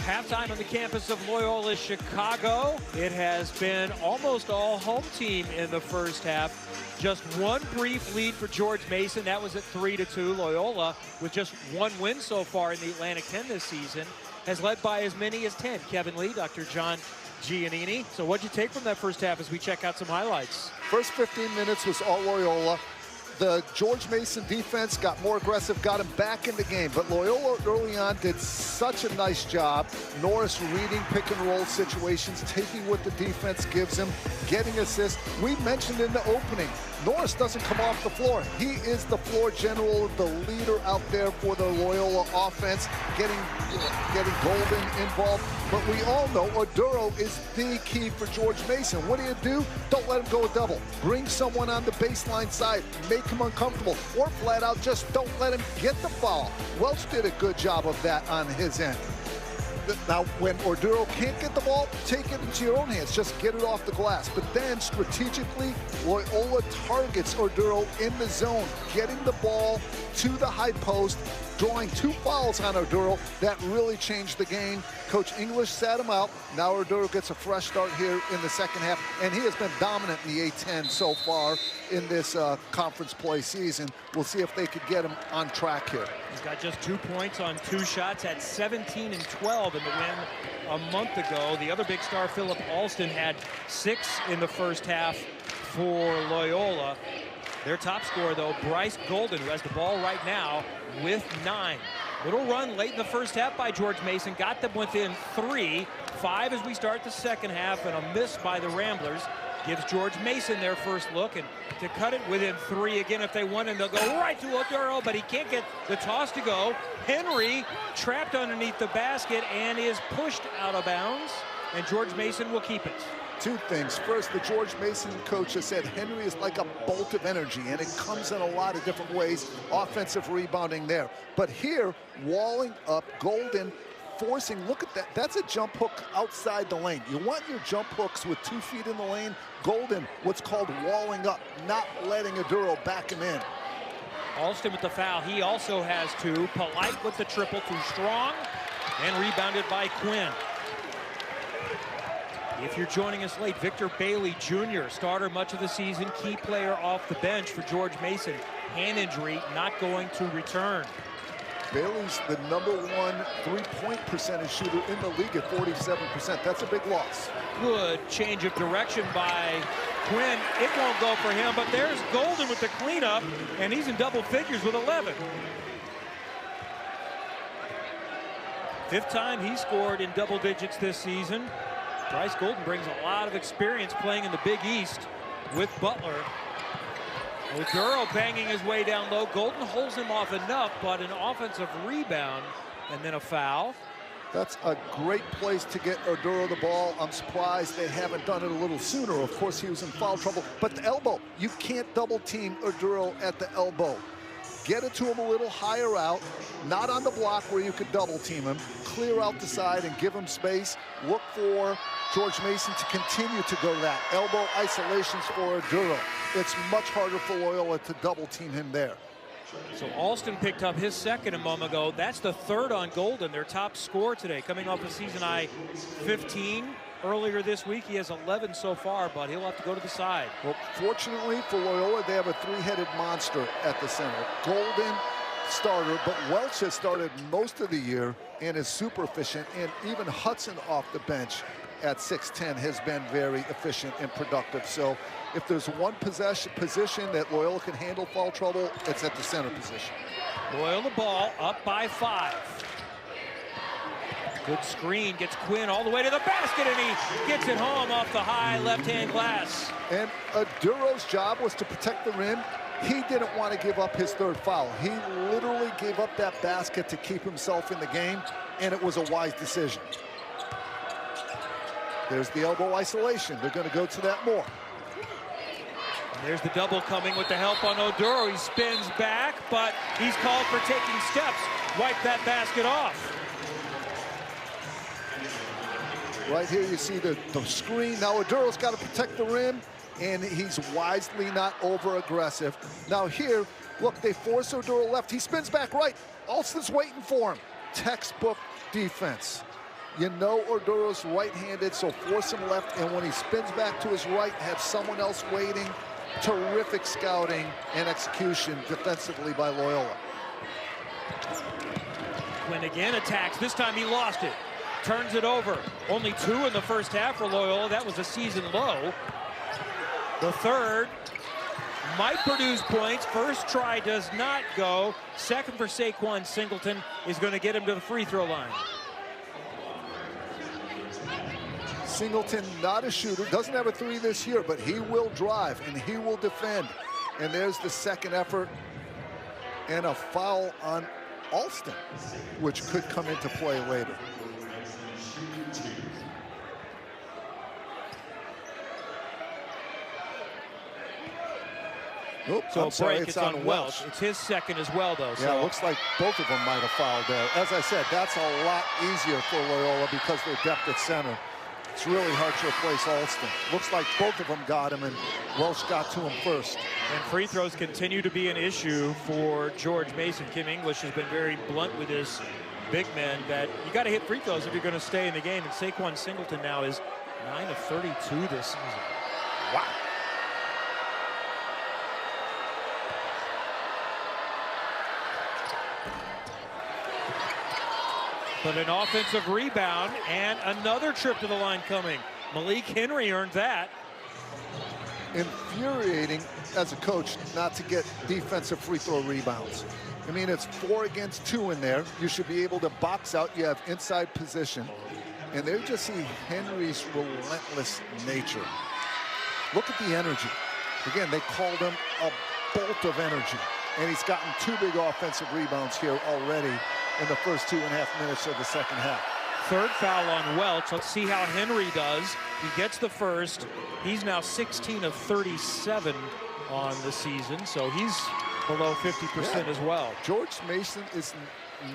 Halftime on the campus of Loyola, Chicago. It has been almost all home team in the first half. Just one brief lead for George Mason. That was at 3-2. Loyola, with just one win so far in the Atlantic 10 this season, has led by as many as 10. Kevin Lee, Dr. John Giannini. So what'd you take from that first half as we check out some highlights? First 15 minutes was all Loyola. The George Mason defense got more aggressive, got him back in the game. But Loyola early on did such a nice job. Norris reading pick and roll situations, taking what the defense gives him, getting assists. We mentioned in the opening, Norris doesn't come off the floor. He is the floor general, the leader out there for the Loyola offense, getting Golden involved. But we all know Oduro is the key for George Mason. What do? Don't let him go a double. Bring someone on the baseline side, make him uncomfortable, or flat out just don't let him get the foul. Welch did a good job of that on his end. Now, when Oduro can't get the ball, take it into your own hands. Just get it off the glass. But then, strategically, Loyola targets Oduro in the zone, getting the ball to the high post, drawing 2 fouls on Oduro. That really changed the game. Coach English sat him out. Now Oduro gets a fresh start here in the second half, and he has been dominant in the A-10 so far in this conference play season. We'll see if they could get him on track here. He's got just 2 points on 2 shots, had 17 and 12 in the win a month ago. The other big star, Philip Alston, had 6 in the first half for Loyola. Their top scorer, though, Bryce Golden, who has the ball right now with 9. Little run late in the first half by George Mason, got them within 3. 5 as we start the second half, and a miss by the Ramblers gives George Mason their first look, and to cut it within 3 again if they want, and they'll go right to Oduro, but he can't get the toss to go. Henry trapped underneath the basket and is pushed out of bounds, and George Mason will keep it. 2 things. First, the George Mason coach has said Henry is like a bolt of energy, and it comes in a lot of different ways. Offensive rebounding there. But here, walling up, Golden forcing, look at that. That's a jump hook outside the lane. You want your jump hooks with 2 feet in the lane. Golden, what's called walling up, not letting Oduro back him in. Alston with the foul. He also has 2. Polite with the triple, too strong, and rebounded by Quinn. If you're joining us late, Victor Bailey Jr., starter much of the season, key player off the bench for George Mason. Hand injury, not going to return. Bailey's the #1 3-point percentage shooter in the league at 47%. That's a big loss. Good change of direction by Quinn. It won't go for him, but there's Golden with the cleanup, and he's in double figures with 11. 5th time he scored in double digits this season. Bryce Golden brings a lot of experience playing in the Big East with Butler. Oduro banging his way down low. Golden holds him off enough, but an offensive rebound and then a foul. That's a great place to get Oduro the ball. I'm surprised they haven't done it a little sooner. Of course, he was in foul trouble, but the elbow, you can't double team Oduro at the elbow. Get it to him a little higher out, not on the block where you could double team him. Clear out the side and give him space. Look for George Mason to continue to go to that. Elbow isolations for Oduro. It's much harder for Loyola to double team him there. So Alston picked up his 2nd a moment ago. That's the 3rd on Golden, their top scorer today, coming off a season high 15. Earlier this week, he has 11 so far, but he'll have to go to the side. Well, fortunately for Loyola, they have a 3-headed monster at the center. Golden, starter, but Welch has started most of the year and is super efficient, and even Hudson off the bench at 6'10" has been very efficient and productive. So if there's one position that Loyola can handle foul trouble, it's at the center position. Loyola ball up by 5. Good screen, gets Quinn all the way to the basket, and he gets it home off the high left-hand glass. And Oduro's job was to protect the rim. He didn't want to give up his 3rd foul. He literally gave up that basket to keep himself in the game, and it was a wise decision. There's the elbow isolation. They're going to go to that more. And there's the double coming with the help on Oduro. He spins back, but he's called for taking steps. Wipe that basket off. Right here you see the screen. Now Oduro's got to protect the rim, and he's wisely not over-aggressive. Now here, look, they force Oduro left. He spins back right. Alston's waiting for him. Textbook defense. You know Orduro's right-handed, so force him left, and when he spins back to his right, have someone else waiting. Terrific scouting and execution defensively by Loyola. Quinn again attacks. This time he lost it. Turns it over. Only 2 in the first half for Loyola. That was a season low. The third might produce points. First try does not go. Second for Saquon Singleton is going to get him to the free throw line. Singleton, not a shooter, doesn't have a 3 this year, but he will drive and he will defend. And there's the second effort and a foul on Alston, which could come into play later. Oops, so I'm sorry, break, it's on Welch. It's his second as well, though. Yeah, it looks like both of them might have fouled there. As I said, that's a lot easier for Loyola because their depth at center. It's really hard to replace Alston. Looks like both of them got him, and Welch got to him first. And free throws continue to be an issue for George Mason. Kim English has been very blunt with his big men that you got to hit free throws if you're going to stay in the game. And Saquon Singleton now is 9 of 32 this season. Wow. But an offensive rebound and another trip to the line coming. Malik Henry earned that. Infuriating as a coach not to get defensive free throw rebounds. I mean, it's 4 against 2 in there. You should be able to box out. You have inside position. And there you just see Henry's relentless nature. Look at the energy. Again, they called him a bolt of energy. And he's gotten 2 big offensive rebounds here already in the first 2.5 minutes of the second half. Third foul on Welch. Let's see how Henry does. He gets the first. He's now 16 of 37 on the season, so he's below 50% as well. George Mason is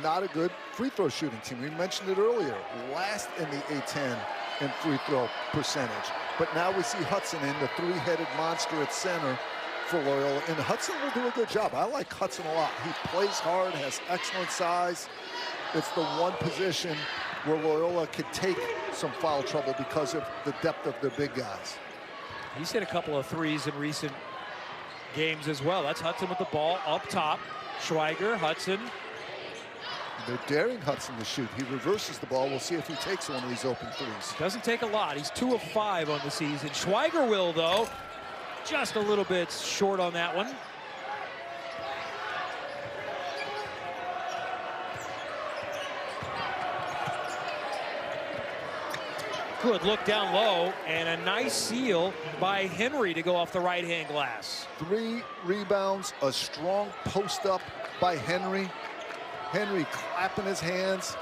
not a good free throw shooting team. We mentioned it earlier. Last in the A-10 in free throw percentage. But now we see Hudson in the 3-headed monster at center for Loyola, and Hudson will do a good job. I like Hudson a lot. He plays hard, has excellent size. It's the one position where Loyola could take some foul trouble because of the depth of their big guys. He's hit a couple of threes in recent games as well. That's Hudson with the ball up top. Schweiger, Hudson. They're daring Hudson to shoot. He reverses the ball. We'll see if he takes one of these open threes. Doesn't take a lot. He's 2 of 5 on the season. Schweiger will, though. Just a little bit short on that one. Good look down low, and a nice seal by Henry to go off the right-hand glass. 3 rebounds, a strong post-up by Henry. Henry clapping his hands.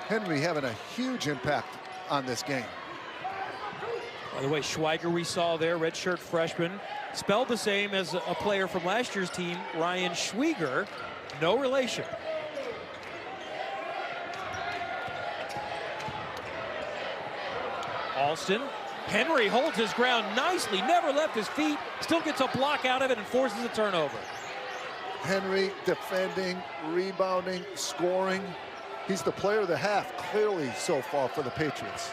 Henry having a huge impact on this game. By the way, Schweiger we saw there, redshirt freshman, spelled the same as a player from last year's team, Ryan Schweiger, no relation. Alston, Henry holds his ground nicely, never left his feet, still gets a block out of it and forces a turnover. Henry defending, rebounding, scoring. He's the player of the half, clearly so far for the Patriots.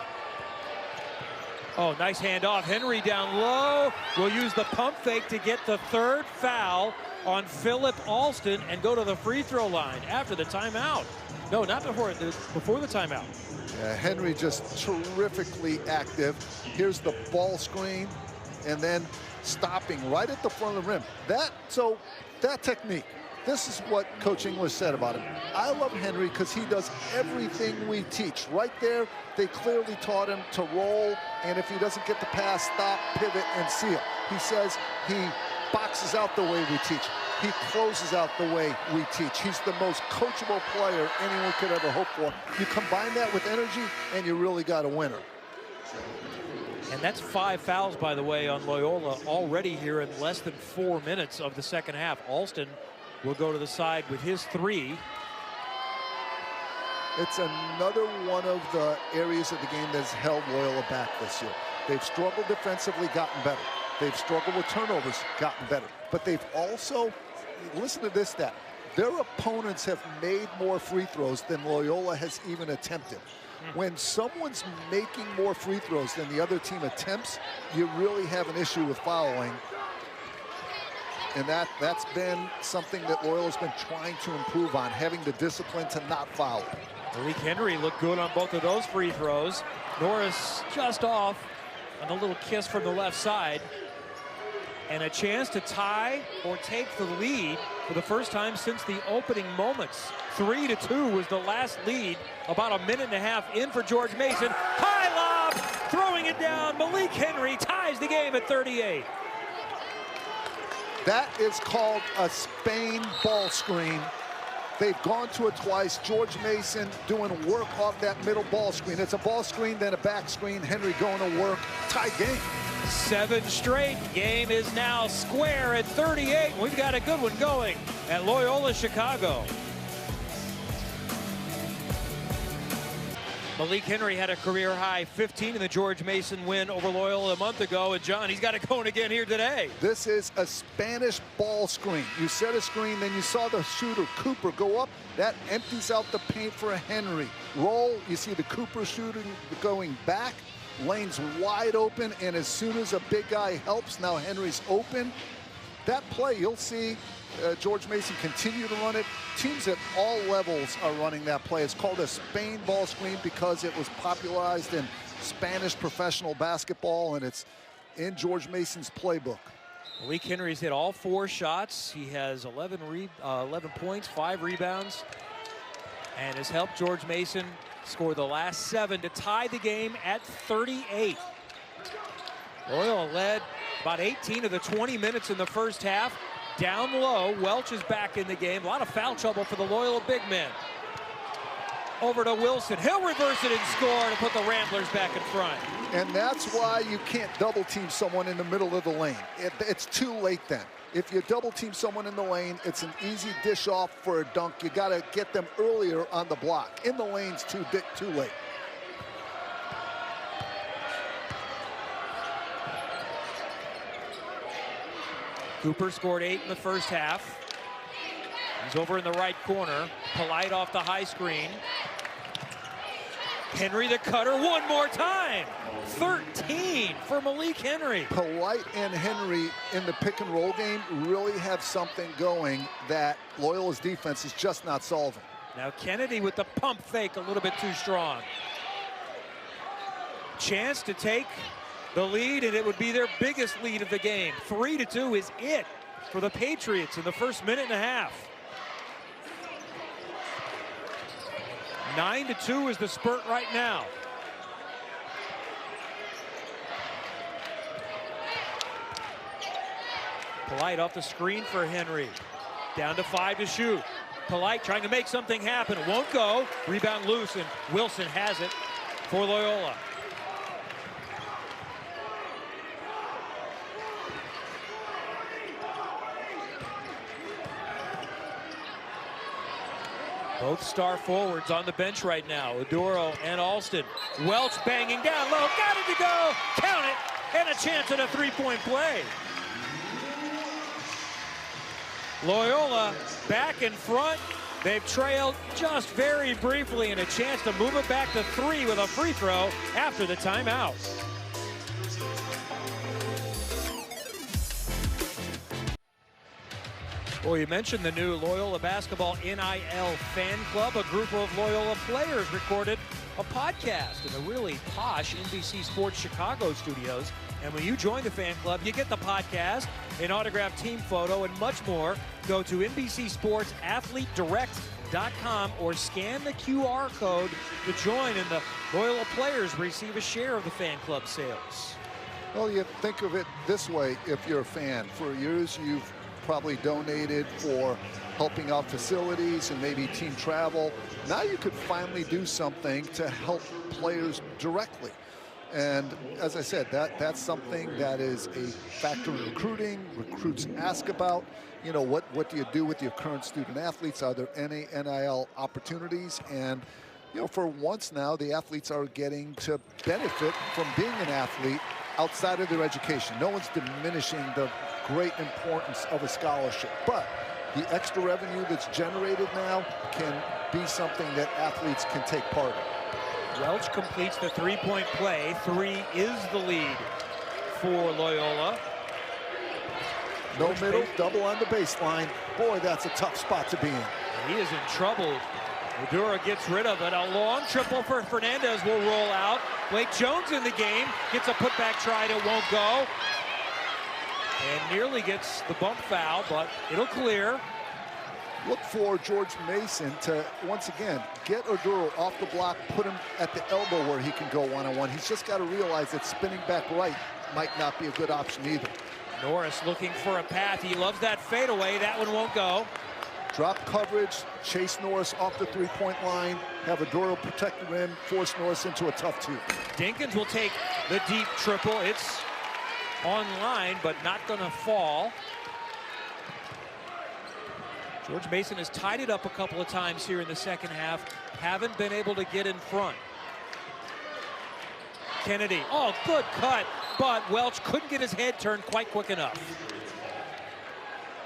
Oh, nice handoff. Henry down low will use the pump fake to get the third foul on Philip Alston and go to the free throw line after the timeout. No, not before the timeout. Yeah, Henry just terrifically active. Here's the ball screen and then stopping right at the front of the rim. That technique, this is what Coach English said about him. I love Henry because he does everything we teach. Right there, they clearly taught him to roll, and if he doesn't get the pass, stop, pivot, and seal. He says he boxes out the way we teach. He closes out the way we teach. He's the most coachable player anyone could ever hope for. You combine that with energy, and you really got a winner. And that's 5 fouls, by the way, on Loyola already here in less than 4 minutes of the second half. Alston will go to the side with his 3. It's another one of the areas of the game that's held Loyola back this year. They've struggled defensively, gotten better. They've struggled with turnovers, gotten better. But they've also, listen to this stat, their opponents have made more free throws than Loyola has even attempted. When someone's making more free throws than the other team attempts, you really have an issue with fouling. And that's been something that Loyola's been trying to improve on, having the discipline to not foul. Malik Henry looked good on both of those free throws. Norris just off on a little kiss from the left side. And a chance to tie or take the lead for the first time since the opening moments. 3-2 was the last lead, about a minute and a half in for George Mason. High lob, throwing it down. Malik Henry ties the game at 38. That is called a Spain ball screen. They've gone to it twice. George Mason doing work off that middle ball screen. It's a ball screen, then a back screen. Henry going to work. Tie game. 7 straight. Game is now square at 38. We've got a good one going at Loyola Chicago. Malik Henry had a career-high 15 in the George Mason win over Loyola a month ago. And, John, he's got it going again here today. This is a Spanish ball screen. You set a screen, then you saw the shooter, Cooper, go up. That empties out the paint for Henry. Roll, you see the Cooper shooting going back. Lane's wide open, and as soon as a big guy helps, now Henry's open. That play, you'll see George Mason continue to run it. Teams at all levels are running that play. It's called a Spain ball screen because it was popularized in Spanish professional basketball, and it's in George Mason's playbook. Malik Henry's hit all 4 shots. He has 11 points, 5 rebounds, and has helped George Mason score the last 7 to tie the game at 38. Loyola led about 18 of the 20 minutes in the first half. Down low, Welch is back in the game. A lot of foul trouble for the Loyola big men. Over to Wilson. He'll reverse it and score to put the Ramblers back in front. And that's why you can't double team someone in the middle of the lane. It's too late then. If you double team someone in the lane, it's an easy dish off for a dunk. You got to get them earlier on the block. In the lane's too late. Cooper scored 8 in the first half. He's over in the right corner. Polite off the high screen. Henry the cutter one more time. 13 for Malik Henry. Polite and Henry in the pick and roll game really have something going that Loyola's defense is just not solving. Now Kennedy with the pump fake a little bit too strong. Chance to take the lead, and it would be their biggest lead of the game. 3-2 is it for the Patriots in the first minute and a half. 9-2 is the spurt right now. Polite off the screen for Henry. Down to 5 to shoot. Polite trying to make something happen. It won't go. Rebound loose, and Wilson has it for Loyola. Both star forwards on the bench right now, Oduro and Alston. Welch banging down low, got it to go, count it, and a chance at a three-point play. Loyola back in front. They've trailed just very briefly, and a chance to move it back to 3 with a free throw after the timeout. Well, you mentioned the new Loyola Basketball NIL Fan Club. A group of Loyola players recorded a podcast in the really posh NBC Sports Chicago studios. And when you join the fan club, you get the podcast, an autographed team photo, and much more. Go to NBCSportsAthleteDirect.com or scan the QR code to join, and the Loyola players receive a share of the fan club sales. Well, you think of it this way if you're a fan. For years, you've probably donated for helping out facilities and maybe team travel. Now you could finally do something to help players directly. And as I said, that's something that is a factor in recruiting. Recruits ask about, you know, what do you do with your current student athletes? Are there any NIL opportunities? And, you know, for once now, the athletes are getting to benefit from being an athlete outside of their education. No one's diminishing the great importance of a scholarship, but the extra revenue that's generated now can be something that athletes can take part in. Welch completes the three-point play. 3 is the lead for Loyola. No middle, double on the baseline. Boy, that's a tough spot to be in. He is in trouble. Oduro gets rid of it. A long triple for Fernandez will roll out. Blake Jones in the game. Gets a putback try. It won't go. And nearly gets the bump foul, but it'll clear. Look for George Mason to, once again, get Oduro off the block, put him at the elbow where he can go one-on-one. He's just got to realize that spinning back right might not be a good option either. Norris looking for a path. He loves that fadeaway. That one won't go. Drop coverage, chase Norris off the three-point line, have Oduro protect the rim, force Norris into a tough two. Dinkins will take the deep triple. It's online, but not going to fall. George Mason has tied it up a couple of times here in the second half. Haven't been able to get in front. Kennedy, oh, good cut, but Welch couldn't get his head turned quite quick enough.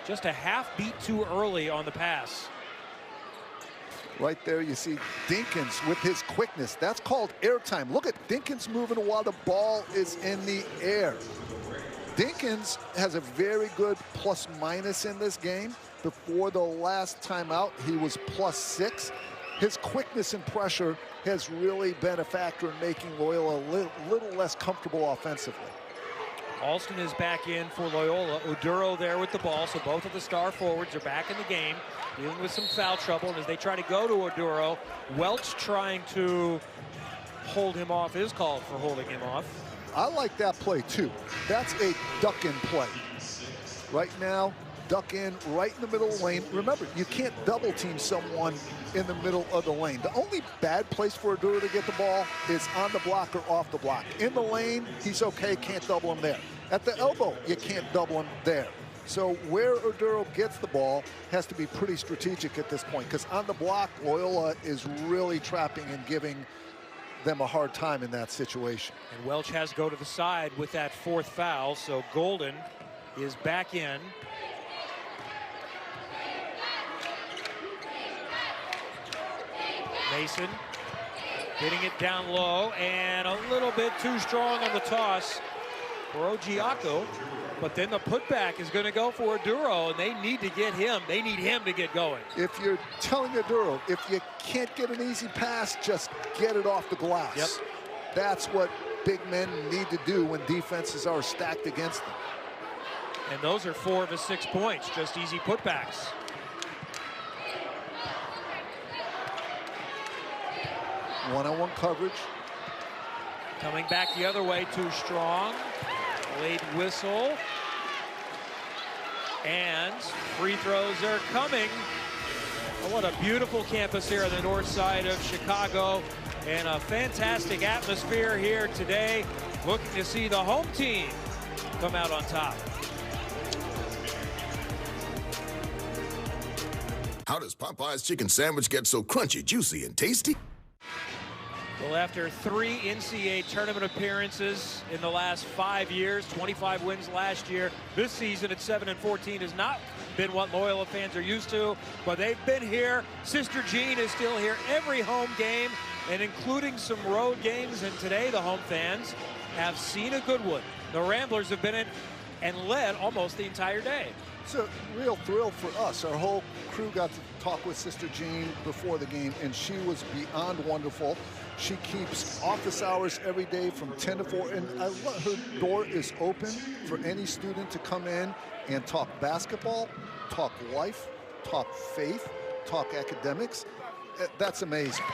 Just a half beat too early on the pass. Right there you see Dinkins with his quickness. That's called airtime. Look at Dinkins moving while the ball is in the air. Dinkins has a very good plus-minus in this game. Before the last timeout, he was +6. His quickness and pressure has really been a factor in making Loyola a little less comfortable offensively. Alston is back in for Loyola. Oduro there with the ball, so both of the star forwards are back in the game, dealing with some foul trouble. And as they try to go to Oduro, Welch trying to hold him off is called for holding him off. I like that play too. That's a duck-in play. Right now, duck in right in the middle of the lane. Remember, you can't double team someone in the middle of the lane. The only bad place for Oduro to get the ball is on the block or off the block. In the lane, he's okay, can't double him there. At the elbow, you can't double him there. So where Oduro gets the ball has to be pretty strategic at this point, because on the block, Loyola is really trapping and giving them a hard time in that situation. And Welch has to go to the side with that 4th foul, so Golden is back in. Mason hitting it down low and a little bit too strong on the toss for Ojiako. But then the putback is going to go for Oduro, and they need to get him. They need him to get going. If you're telling Oduro, if you can't get an easy pass, just get it off the glass. Yep. That's what big men need to do when defenses are stacked against them. And those are 4 of his 6 points, just easy putbacks. One-on-one coverage. Coming back the other way, too strong. Late whistle. And free throws are coming. Oh, what a beautiful campus here on the north side of Chicago. And a fantastic atmosphere here today. Looking to see the home team come out on top. How does Popeye's chicken sandwich get so crunchy, juicy, and tasty? Well, after 3 NCAA tournament appearances in the last 5 years, 25 wins last year, this season at 7-14 has not been what Loyola fans are used to, but they've been here. Sister Jean is still here every home game, and including some road games, and today the home fans have seen a good one. The Ramblers have been in and led almost the entire day. It's a real thrill for us. Our whole crew got to talk with Sister Jean before the game, and she was beyond wonderful. She keeps office hours every day from 10 to 4, and her door is open for any student to come in and talk basketball, talk life, talk faith, talk academics. That's amazing.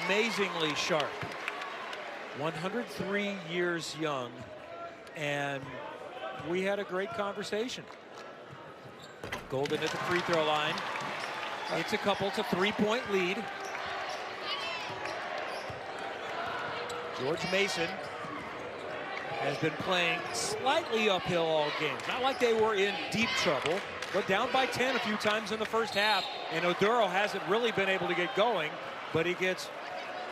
Amazingly sharp. 103 years young, and we had a great conversation. Golden at the free throw line. It's a couple. It's a 3-point lead. George Mason has been playing slightly uphill all game. Not like they were in deep trouble, but down by 10 a few times in the first half. And Oduro hasn't really been able to get going, but he gets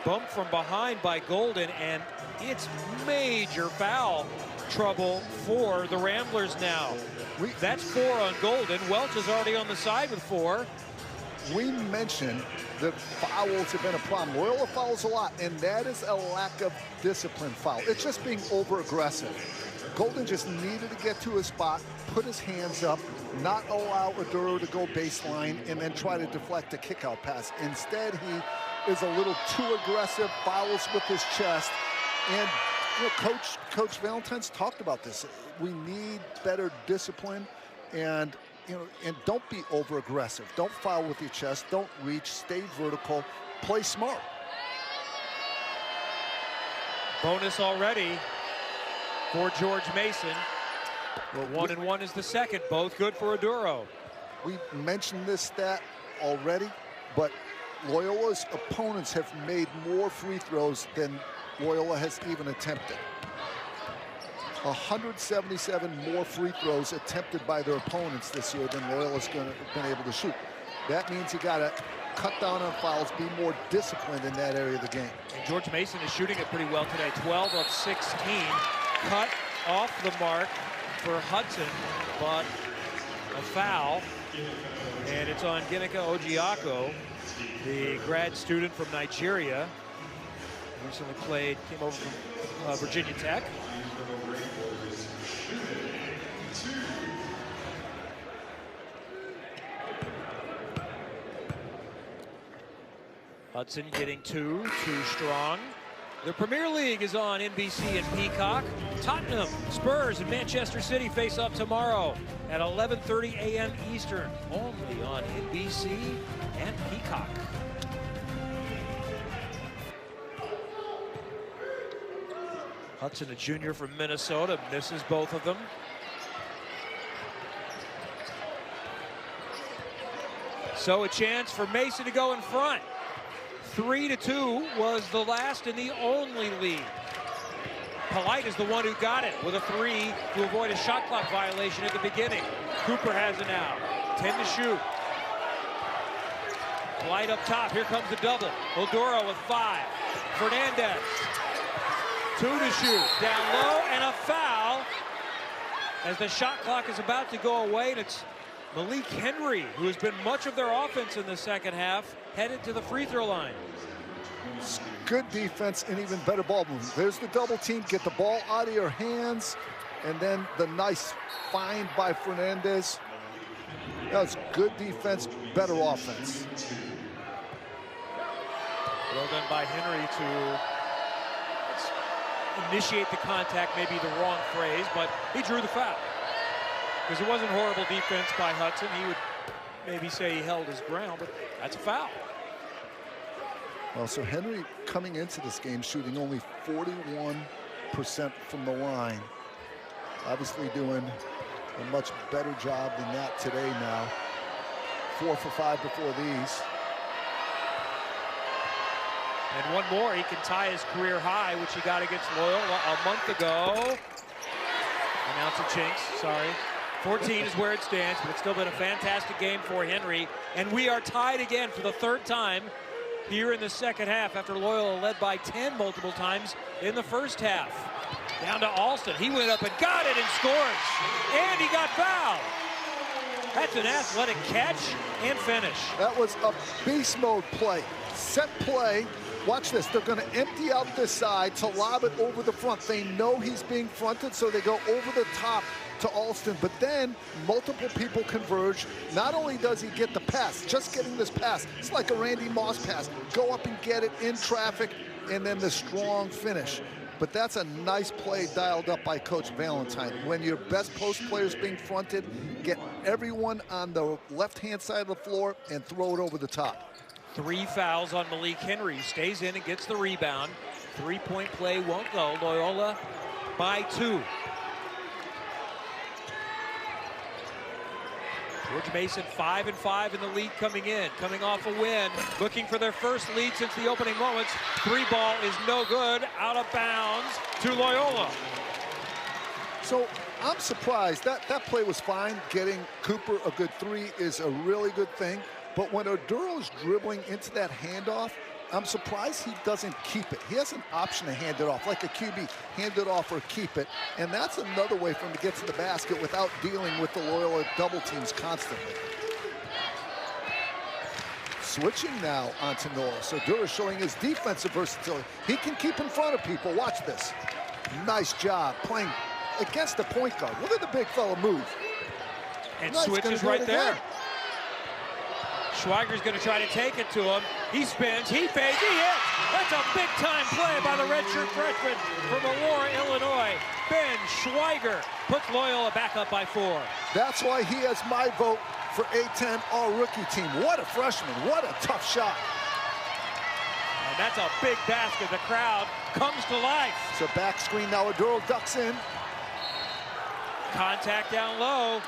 bumped from behind by Golden, and it's major foul trouble for the Ramblers now. That's 4 on Golden. Welch is already on the side with 4. we mentioned that fouls have been a problem. Loyola fouls a lot, and that is a lack of discipline foul. It's just being over-aggressive. Golden just needed to get to his spot, put his hands up, not allow Oduro to go baseline, and then try to deflect a kick-out pass. Instead, he is a little too aggressive, fouls with his chest, and you know, Coach Valentine's talked about this. We need better discipline, and and don't be over-aggressive. Don't foul with your chest. Don't reach. Stay vertical. Play smart. Bonus already for George Mason. Well, 1-1 is the second. Both good for Oduro. We mentioned this stat already, but Loyola's opponents have made more free throws than Loyola has even attempted. 177 more free throws attempted by their opponents this year than Loyola's been able to shoot. That means you got to cut down on fouls, be more disciplined in that area of the game. And George Mason is shooting it pretty well today. 12 of 16. Cut off the mark for Hudson, but a foul. And it's on Ginika Ojiako, the grad student from Nigeria. Recently came over from Virginia Tech. Hudson getting too strong. The Premier League is on NBC and Peacock. Tottenham, Spurs, and Manchester City face up tomorrow at 11:30 a.m. Eastern, only on NBC and Peacock. Hudson, a junior from Minnesota, misses both of them. So a chance for Mason to go in front. 3-2 was the last and the only lead. Polite is the one who got it with a 3 to avoid a shot clock violation at the beginning. Cooper has it now. 10 to shoot. Polite up top. Here comes the double. Oduro with 5. Fernandez. 2 to shoot. Down low and a foul as the shot clock is about to go away. And it's Malik Henry, who has been much of their offense in the second half, headed to the free throw line. Good defense and even better ball movement. There's the double team. Get the ball out of your hands. And then the nice find by Fernandez. That was good defense, better offense. Well done by Henry to initiate the contact, maybe the wrong phrase, but he drew the foul. Because it wasn't horrible defense by Hudson. He would maybe say he held his ground, but that's a foul. Well, so Henry coming into this game shooting only 41% from the line. Obviously doing a much better job than that today now. 4 for 5 before these. And one more, he can tie his career high, which he got against Loyola a month ago. Announcer Chinks, sorry. 14 is where it stands, but it's still been a fantastic game for Henry. And we are tied again for the third time here in the second half after Loyola led by 10 multiple times in the first half. Down to Alston. He went up and got it and scores. And he got fouled. That's an athletic catch and finish. That was a beast mode play. Set play. Watch this. They're going to empty out this side to lob it over the front. They know he's being fronted, so they go over the top to Alston. But then multiple people converge. Not only does he get the pass, just getting this pass. It's like a Randy Moss pass. Go up and get it in traffic, and then the strong finish. But that's a nice play dialed up by Coach Valentine. When your best post player is being fronted, get everyone on the left-hand side of the floor and throw it over the top. 3 fouls on Malik Henry. Stays in and gets the rebound. 3-point play won't go. Loyola by 2. George Mason 5-5 in the league coming in. Coming off a win. Looking for their first lead since the opening moments. 3 ball is no good. Out of bounds to Loyola. So I'm surprised. That play was fine. Getting Cooper a good 3 is a really good thing. But when Oduro's dribbling into that handoff, I'm surprised he doesn't keep it. He has an option to hand it off, like a QB, hand it off or keep it. And that's another way for him to get to the basket without dealing with the Loyola double teams constantly. Switching now onto Norris. Oduro showing his defensive versatility. He can keep in front of people. Watch this. Nice job playing against the point guard. Look at the big fella move. And switches right there. Schweiger's going to try to take it to him. He spins, he fades, he hits. That's a big-time play by the redshirt freshman from Aurora, Illinois. Ben Schweiger puts Loyola back up by 4. That's why he has my vote for A-10 All-Rookie team. What a freshman. What a tough shot. And that's a big basket. The crowd comes to life. So back screen now. Oduro ducks in. Contact down low.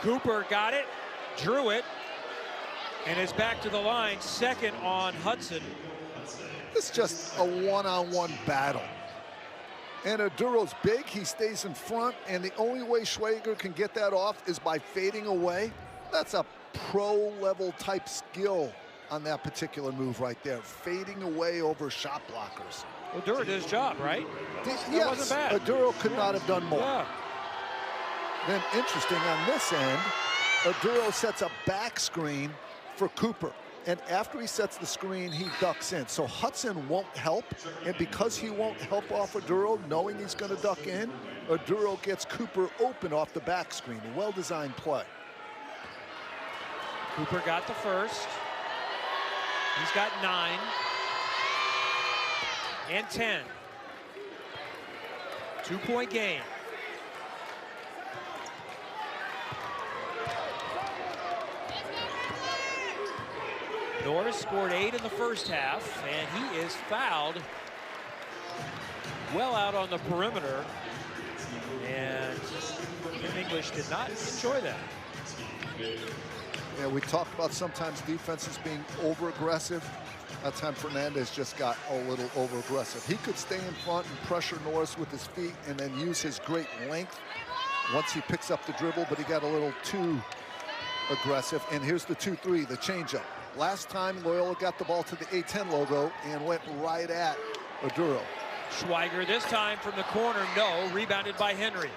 Cooper got it, drew it, and is back to the line. Second on Hudson. It's just a one-on-one battle. And Oduro's big, he stays in front, and the only way Schweiger can get that off is by fading away. That's a pro-level type skill on that particular move right there. Fading away over shot blockers. Oduro did his job, right? Yes, that wasn't bad. Oduro could not have done more. Yeah. Then interesting on this end, Oduro sets a back screen for Cooper. And after he sets the screen, he ducks in. So Hudson won't help. And because he won't help off Oduro, knowing he's going to duck in, Oduro gets Cooper open off the back screen. A well-designed play. Cooper got the first. He's got 9 and 10. 2-point game. Norris scored 8 in the first half, and he is fouled well out on the perimeter. And Tim English did not enjoy that. Yeah, we talked about sometimes defenses being over-aggressive. That time Fernandez just got a little over-aggressive. He could stay in front and pressure Norris with his feet and then use his great length once he picks up the dribble, but he got a little too aggressive. And here's the 2-3, the changeup. Last time Loyola got the ball to the A-10 logo and went right at Oduro. Schweiger this time from the corner, no, rebounded by Henry.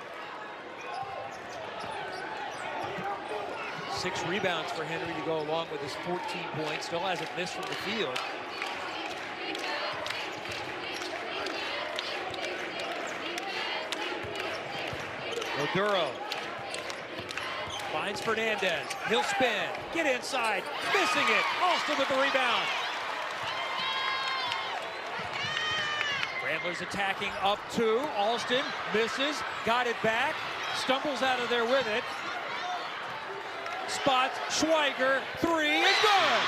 6 rebounds for Henry to go along with his 14 points. Still hasn't missed from the field. Oduro finds Fernandez. He'll spin, get inside, missing it. Alston with the rebound. Ramblers attacking up 2. Alston misses, got it back, stumbles out of there with it. Spots Schweiger, 3 is good.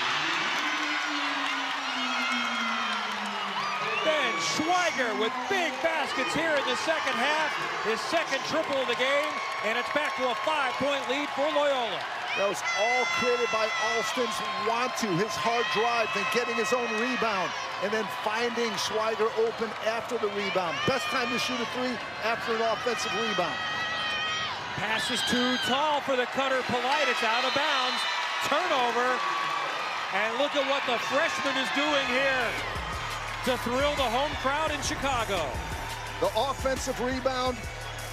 Ben Schweiger with big baskets here in the second half. His second triple of the game, and it's back to a 5-point lead for Loyola. That was all created by Alston's want-to, his hard drive, then getting his own rebound, and then finding Schweiger open after the rebound. Best time to shoot a 3 after an offensive rebound. Pass is too tall for the cutter. Polite, it's out of bounds. Turnover. And look at what the freshman is doing here to thrill the home crowd in Chicago. The offensive rebound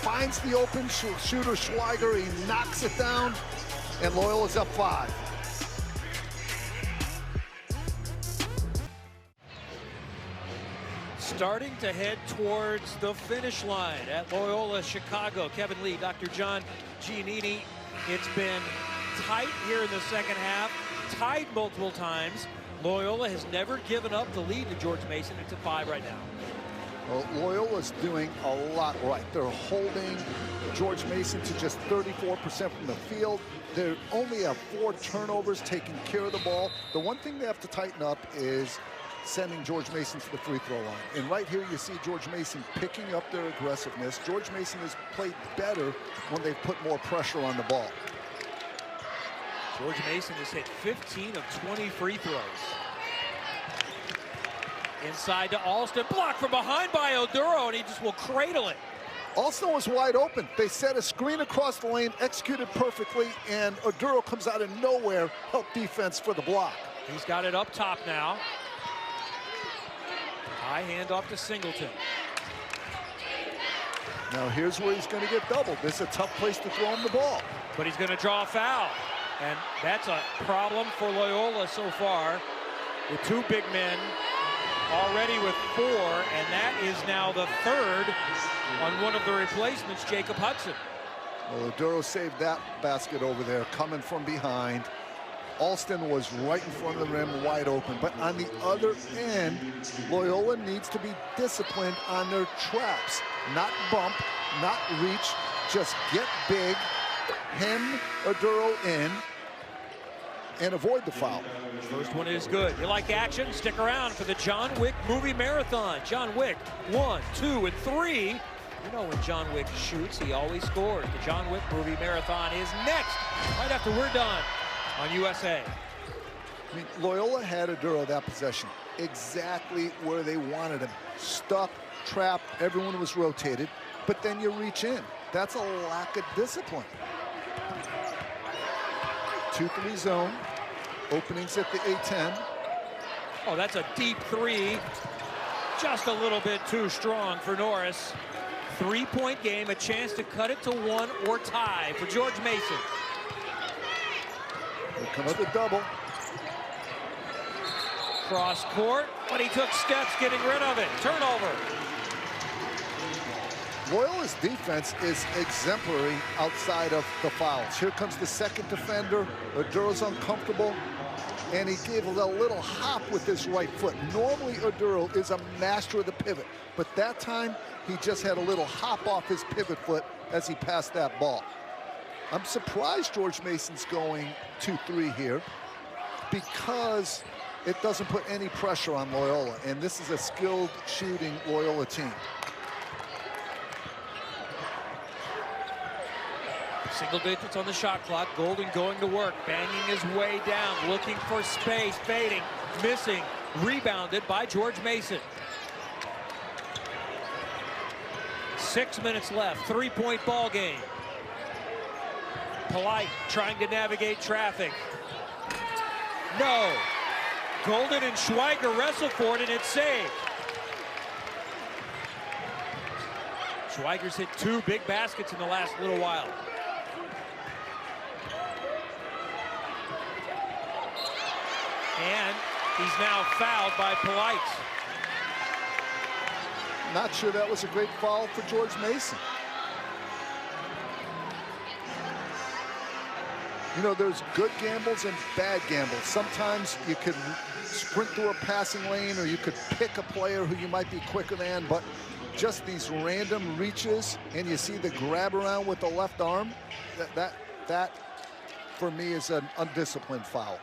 finds the open shooter Schweiger. He knocks it down, and Loyola's up 5. Starting to head towards the finish line at Loyola Chicago. Kevin Lee, Dr. John Giannini. It's been tight here in the second half, tied multiple times. Loyola has never given up the lead to George Mason. It's at 5 right now. Well, Loyola's doing a lot right. They're holding George Mason to just 34% from the field. They only have 4 turnovers, taking care of the ball. The one thing they have to tighten up is sending George Mason to the free throw line. And right here you see George Mason picking up their aggressiveness. George Mason has played better when they've put more pressure on the ball. George Mason has hit 15 of 20 free throws. Inside to Alston, blocked from behind by Oduro, and he just will cradle it. Alston was wide open. They set a screen across the lane, executed perfectly, and Oduro comes out of nowhere, help defense for the block. He's got it up top now. High handoff to Singleton. Now here's where he's going to get doubled. This is a tough place to throw him the ball. But he's going to draw a foul. And that's a problem for Loyola so far, with 2 big men already with 4, and that is now the 3rd on one of the replacements, Jacob Hudson. Well, Oduro saved that basket over there, coming from behind. Alston was right in front of the rim, wide open. But on the other end, Loyola needs to be disciplined on their traps. Not bump, not reach, just get big, hem Oduro in, and avoid the foul. First one is good. You like action? Stick around for the John Wick movie marathon. John Wick 1, 2, and 3. You know when John Wick shoots, he always scores. The John Wick movie marathon is next, right after we're done on USA. I mean, Loyola had Oduro that possession exactly where they wanted him. Stuck, trapped, everyone was rotated, but then you reach in. That's a lack of discipline. 2-3 zone, openings at the A10. Oh, that's a deep 3. Just a little bit too strong for Norris. 3-point game, a chance to cut it to 1 or tie for George Mason. Here comes the double. Cross court, but he took steps getting rid of it. Turnover. Loyola's defense is exemplary outside of the fouls. Here comes the second defender. Oduro's uncomfortable, and he gave a little hop with his right foot. Normally, Oduro is a master of the pivot, but that time, he just had a little hop off his pivot foot as he passed that ball. I'm surprised George Mason's going 2-3 here because it doesn't put any pressure on Loyola, and this is a skilled shooting Loyola team. Single digits on the shot clock. Golden going to work, banging his way down, looking for space, fading, missing, rebounded by George Mason. 6 minutes left, 3-point ball game. Polite trying to navigate traffic. No. Golden and Schweiger wrestle for it, and it's saved. Schweiger's hit 2 big baskets in the last little while. And he's now fouled by Polite. Not sure that was a great foul for George Mason. You know, there's good gambles and bad gambles. Sometimes you could sprint through a passing lane, or you could pick a player who you might be quicker than, but just these random reaches, and you see the grab around with the left arm, that for me is an undisciplined foul.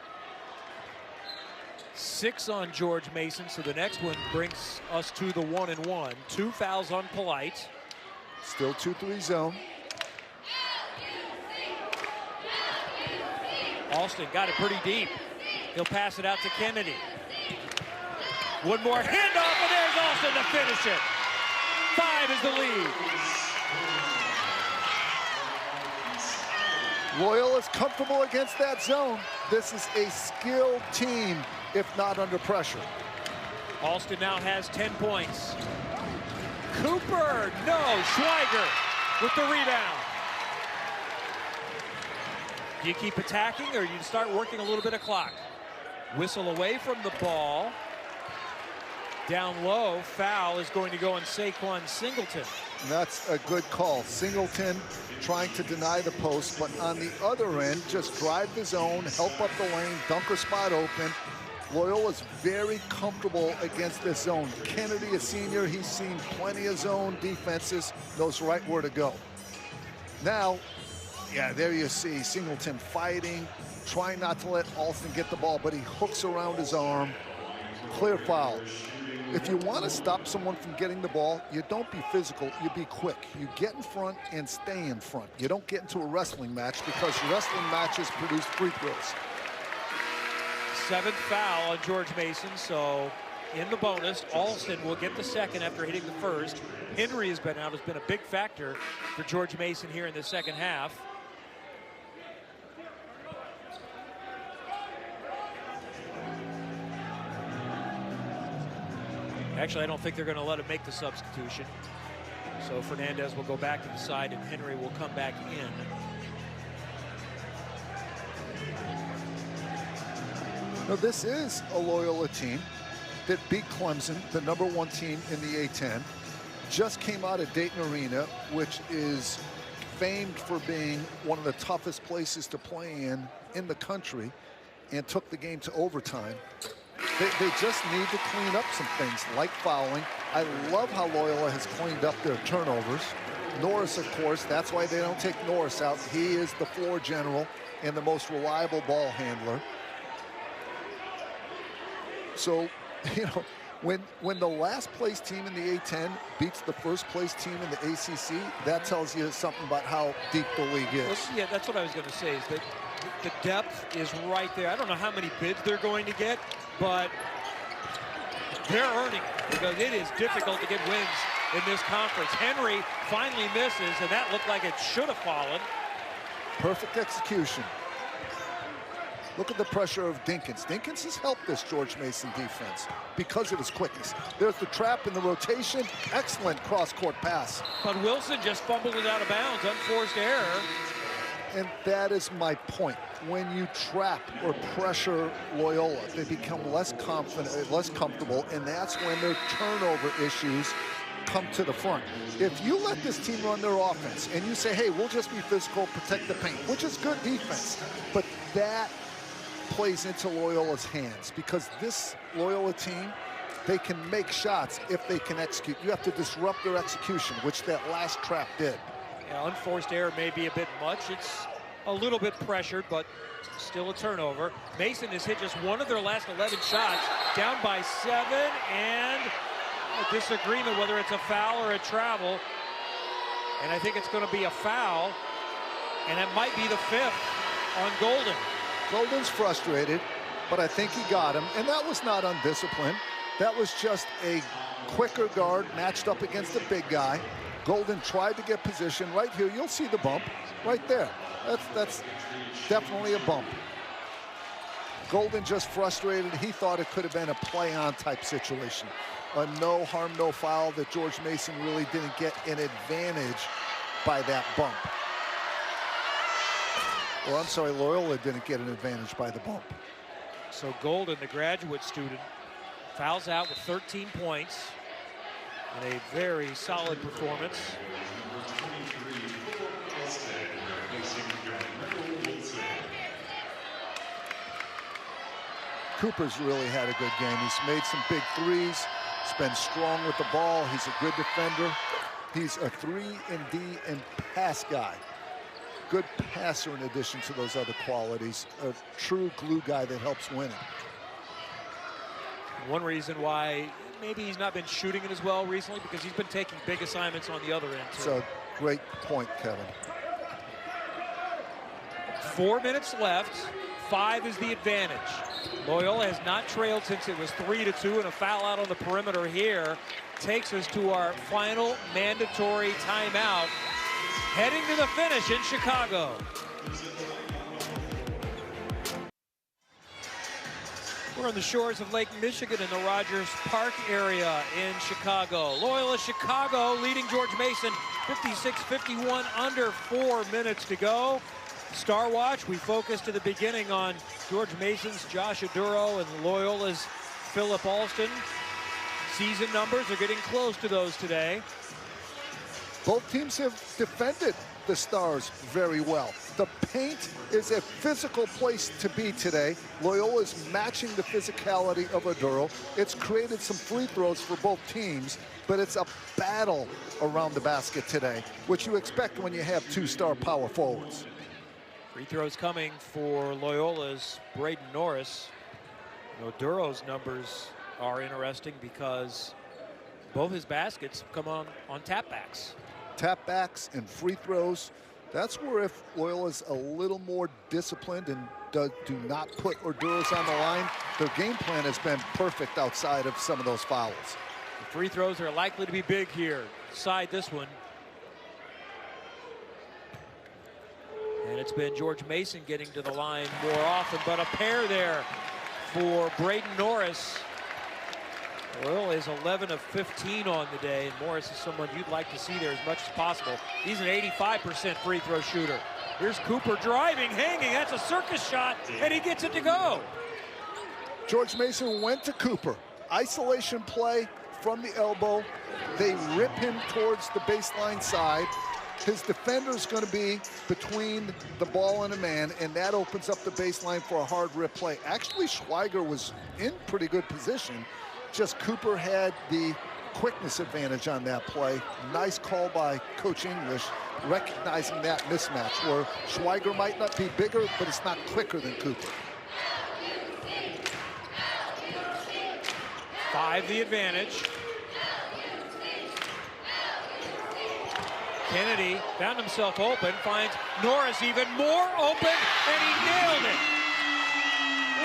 6 on George Mason, so the next one brings us to the 1-and-1. 2 fouls on Polite. Still 2-3 zone. Alston got it pretty deep. He'll pass it out to Kennedy. One more handoff, and there's Alston to finish it. 5 is the lead. Loyola's comfortable against that zone. This is a skilled team, if not under pressure. Alston now has 10 points. Cooper, no, Schweiger with the rebound. Do you keep attacking, or you start working a little bit of clock? Whistle away from the ball. Down low, foul is going to go on Saquon Singleton. And that's a good call. Singleton trying to deny the post, but on the other end, just drive the zone, help up the lane, dunker spot open. Loyola's very comfortable against this zone. Kennedy, a senior, he's seen plenty of zone defenses, knows right where to go. Now, yeah, there you see Singleton fighting, trying not to let Alston get the ball, but he hooks around his arm. Clear foul. If you want to stop someone from getting the ball, you don't be physical, you be quick. You get in front and stay in front. You don't get into a wrestling match, because wrestling matches produce free throws. 7th foul on George Mason, so in the bonus, Alston will get the second after hitting the first. Henry has been out, has been a big factor for George Mason here in the second half. Actually, I don't think they're going to let him make the substitution. So Fernandez will go back to the side, and Henry will come back in. Now, this is a Loyola team that beat Clemson, the #1 team in the A-10. Just came out of Dayton Arena, which is famed for being one of the toughest places to play in the country, and took the game to overtime. They just need to clean up some things like fouling. I love how Loyola has cleaned up their turnovers. Norris, of course, that's why they don't take Norris out. He is the floor general and the most reliable ball handler. So, you know, when the last place team in the A-10 beats the first place team in the ACC, that tells you something about how deep the league is. Well, yeah, that's what I was going to say, is that the depth is right there. I don't know how many bids they're going to get, but they're earning it, because it is difficult to get wins in this conference. Henry finally misses, and that looked like it should have fallen. Perfect execution. Look at the pressure of Dinkins. Dinkins has helped this George Mason defense because of his quickness. There's the trap in the rotation. Excellent cross-court pass. But Wilson just fumbled it out of bounds, unforced error. And that is my point. When you trap or pressure Loyola, they become less confident, less comfortable, and that's when their turnover issues come to the front. If you let this team run their offense and you say, hey, we'll just be physical, protect the paint, which is good defense, but that plays into Loyola's hands, because this Loyola team, they can make shots if they can execute. You have to disrupt their execution, which that last trap did. Yeah, unforced error may be a bit much. It's a little bit pressured, but still a turnover. Mason has hit just one of their last 11 shots, down by 7, and a disagreement whether it's a foul or a travel. And I think it's going to be a foul, and it might be the 5th on Golden. Golden's frustrated, but I think he got him, and that was not undisciplined. That was just a quicker guard matched up against a big guy. Golden tried to get position. Right here, you'll see the bump right there. That's definitely a bump. Golden just frustrated. He thought it could have been a play-on type situation. A no harm, no foul that George Mason really didn't get an advantage by that bump. Well, I'm sorry, Loyola didn't get an advantage by the bump. So Golden, the graduate student, fouls out with 13 points in a very solid performance. Cooper's really had a good game. He's made some big threes. He's been strong with the ball. He's a good defender. He's a 3-and-D and pass guy. Good passer in addition to those other qualities. A true glue guy that helps winning. One reason why maybe he's not been shooting it as well recently, because he's been taking big assignments on the other end too. So great point, Kevin. 4 minutes left. 5 is the advantage. Loyola has not trailed since it was 3-2, and a foul out on the perimeter here takes us to our final mandatory timeout, heading to the finish in Chicago. We're on the shores of Lake Michigan in the Rogers Park area in Chicago. Loyola Chicago leading George Mason 56-51, under 4 minutes to go. Star Watch, we focused at the beginning on George Mason's Josh Aduro and Loyola's Philip Alston. Season numbers are getting close to those today. Both teams have defended the Stars very well. The paint is a physical place to be today. Loyola is matching the physicality of Aduro. It's created some free throws for both teams, but it's a battle around the basket today, which you expect when you have 2-star power forwards. Free throws coming for Loyola's Braden Norris. Aduro's numbers are interesting because both his baskets come on tap-backs. Tap-backs and free throws. That's where if Loyola's a little more disciplined and do not put Aduro's on the line, their game plan has been perfect outside of some of those fouls. The free throws are likely to be big here. Side this one. And it's been George Mason getting to the line more often, but a pair there for Braden Norris. Loyola is 11 of 15 on the day, and Morris is someone you'd like to see there as much as possible. He's an 85% free throw shooter. Here's Cooper driving, hanging. That's a circus shot, and he gets it to go. George Mason went to Cooper. Isolation play from the elbow. They rip him towards the baseline side. His defender's going to be between the ball and a man, and that opens up the baseline for a hard rip play. Actually, Schweiger was in pretty good position. Just Cooper had the quickness advantage on that play. Nice call by Coach English, recognizing that mismatch where Schweiger might not be bigger, but it's not quicker than Cooper. 5 the advantage. Kennedy found himself open, finds Norris even more open, and he nailed it.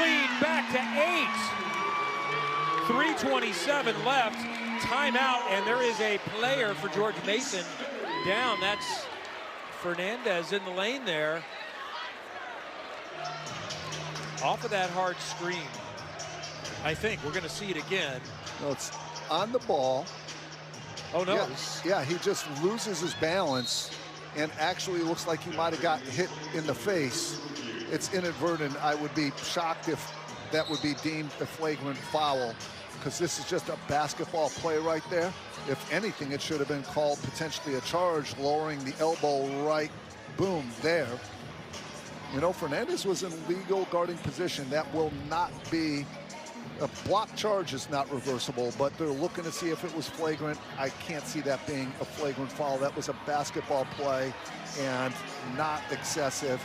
Lead back to 8. 3:27 left. Timeout, and there is a player for George Mason down. That's Fernandez in the lane there. Off of that hard screen. I think we're going to see it again. No, it's on the ball. Oh, no. Yeah, he just loses his balance and actually looks like he might have got hit in the face. It's inadvertent. I would be shocked if that would be deemed a flagrant foul, because this is just a basketball play right there. If anything, it should have been called potentially a charge, lowering the elbow right, boom, there. You know, Fernandez was in legal guarding position. That will not be, a block charge is not reversible, but they're looking to see if it was flagrant. I can't see that being a flagrant foul. That was a basketball play and not excessive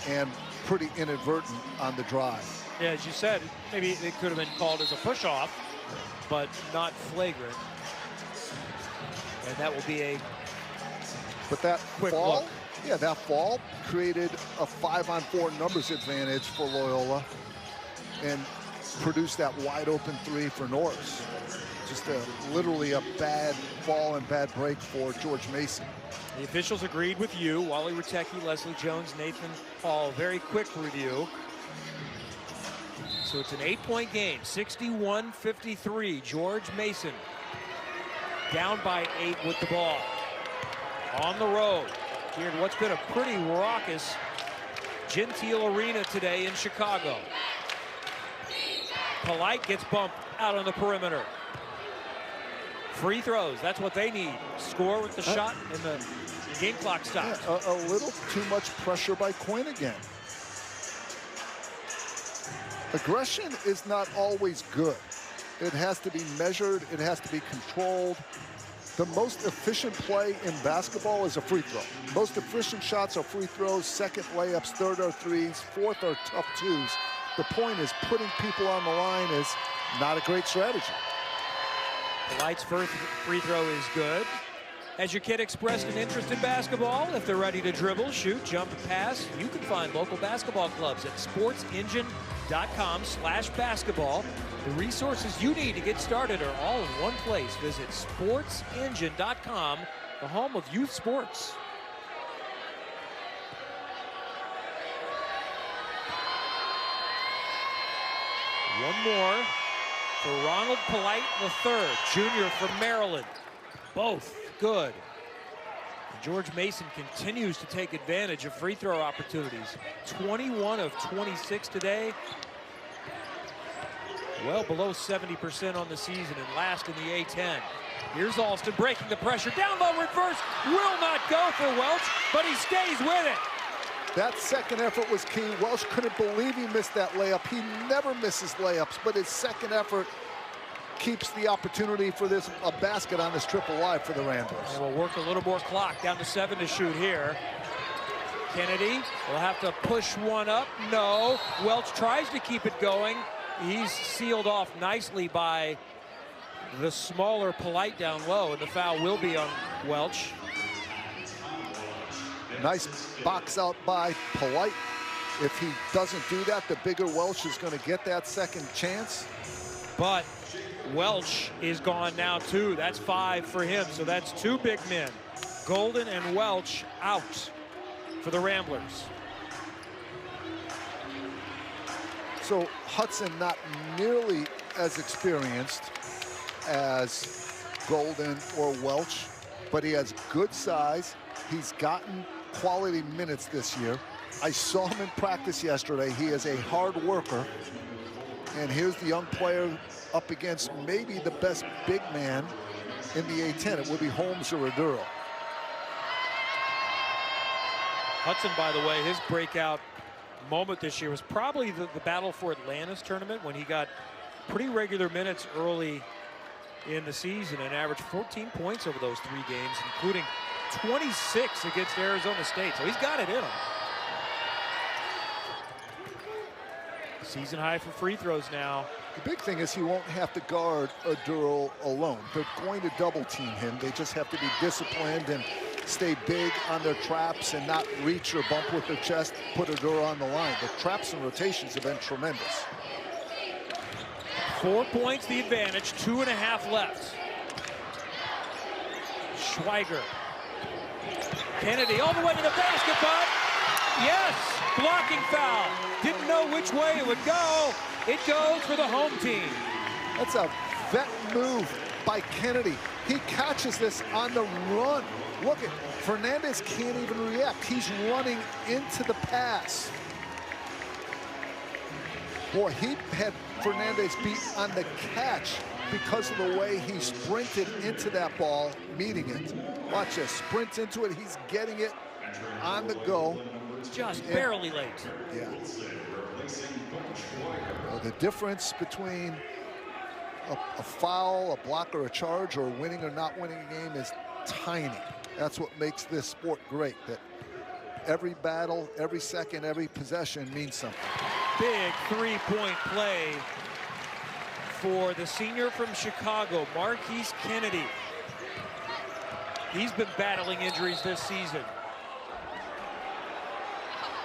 and pretty inadvertent on the drive. Yeah, as you said, maybe it could have been called as a push-off, but not flagrant. And that will be a But that quick fall, look. yeah, that fall created a 5-on-4 numbers advantage for Loyola and produced that wide open 3 for Norris. Just literally a bad fall and bad break for George Mason. The officials agreed with you. Wally Witecki, Leslie Jones, Nathan Hall. Very quick review. So it's an 8-point game, 61-53. George Mason down by 8 with the ball. On the road here at what's been a pretty raucous Gentile Arena today in Chicago. Polite gets bumped out on the perimeter. Free throws, that's what they need. Score with the shot and the game clock stops. Yeah, a little too much pressure by Quinn again. Aggression is not always good. It has to be measured, it has to be controlled. The most efficient play in basketball is a free throw. Most efficient shots are free throws, second layups, third are threes, fourth are tough twos. The point is putting people on the line is not a great strategy. The Light's first free throw is good. Has your kid expressed an interest in basketball? If they're ready to dribble, shoot, jump, pass, you can find local basketball clubs at sportsengine.com/basketball. The resources you need to get started are all in one place. Visit sportsengine.com, the home of youth sports. One more for Ronald Polite III, junior from Maryland. Both good. George Mason continues to take advantage of free throw opportunities. 21 of 26 today. Well below 70% on the season and last in the A-10. Here's Alston breaking the pressure. Down low reverse. Will not go for Welch, but he stays with it. That second effort was key. Welch couldn't believe he missed that layup. He never misses layups, but his second effort keeps the opportunity for this a basket on this triple live for the Ramblers. And we'll work a little more clock. Down to 7 to shoot here. Kennedy will have to push one up. No. Welch tries to keep it going. He's sealed off nicely by the smaller Polite down low, and the foul will be on Welch. Nice box out by Polite. If he doesn't do that, the bigger Welch is going to get that second chance. But Welch is gone now too. That's 5 for him, so that's 2 big men. Golden and Welch out for the Ramblers. So Hudson not nearly as experienced as Golden or Welch, but he has good size. He's gotten quality minutes this year. I saw him in practice yesterday. He is a hard worker. And here's the young player up against maybe the best big man in the A-10. It would be Holmes or Aduro. Hudson, by the way, his breakout moment this year was probably the Battle for Atlantis tournament when he got pretty regular minutes early in the season and averaged 14 points over those 3 games, including 26 against Arizona State. So he's got it in him. Season high for free throws now. The big thing is he won't have to guard Aduro alone. They're going to double team him. They just have to be disciplined and stay big on their traps and not reach or bump with their chest, put Aduro on the line. The traps and rotations have been tremendous. 4 points the advantage, 2.5 left. Schweiger. Kennedy all the way to the basket, but yes, blocking foul. Didn't know which way it would go. It goes for the home team. That's a vet move by Kennedy. He catches this on the run. Look at Fernandez, can't even react. He's running into the pass. Boy, he had Fernandez beat on the catch because of the way he sprinted into that ball, meeting it. Watch this, sprints into it, he's getting it on the go. Just barely late. Yeah. Well, the difference between a foul, a block, or a charge, or winning or not winning a game is tiny. That's what makes this sport great, that every battle, every second, every possession means something. Big three-point play for the senior from Chicago, Marquise Kennedy. He's been battling injuries this season.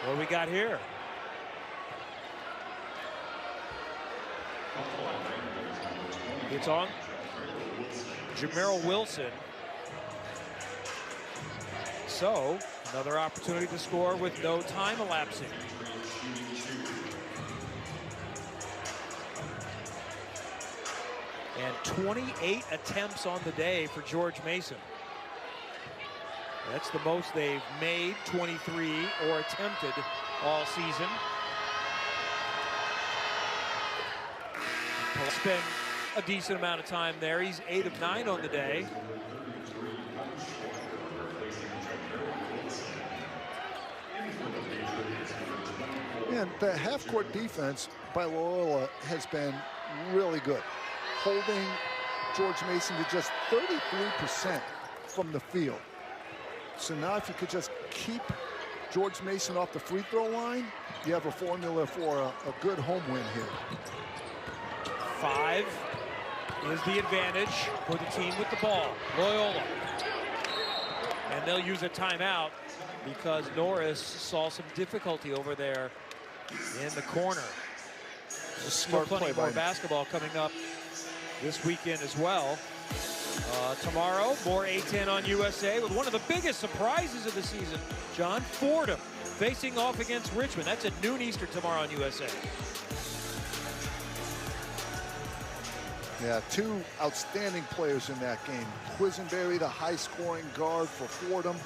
What do we got here? It's on Jameril Wilson. So, another opportunity to score with no time elapsing. And 28 attempts on the day for George Mason. That's the most they've made, 23, or attempted all season. Spent a decent amount of time there. He's 8 of 9 on the day. And the half-court defense by Loyola has been really good, holding George Mason to just 33% from the field. So now if you could just keep George Mason off the free throw line, you have a formula for a good home win here. 5 is the advantage for the team with the ball, Loyola. And they'll use a timeout because Norris saw some difficulty over there in the corner. Still plenty more basketball coming up this weekend as well. Tomorrow, more A-10 on USA with one of the biggest surprises of the season, John Fordham facing off against Richmond. That's at noon Eastern tomorrow on USA. Yeah, 2 outstanding players in that game. Quisenberry, the high-scoring guard for Fordham.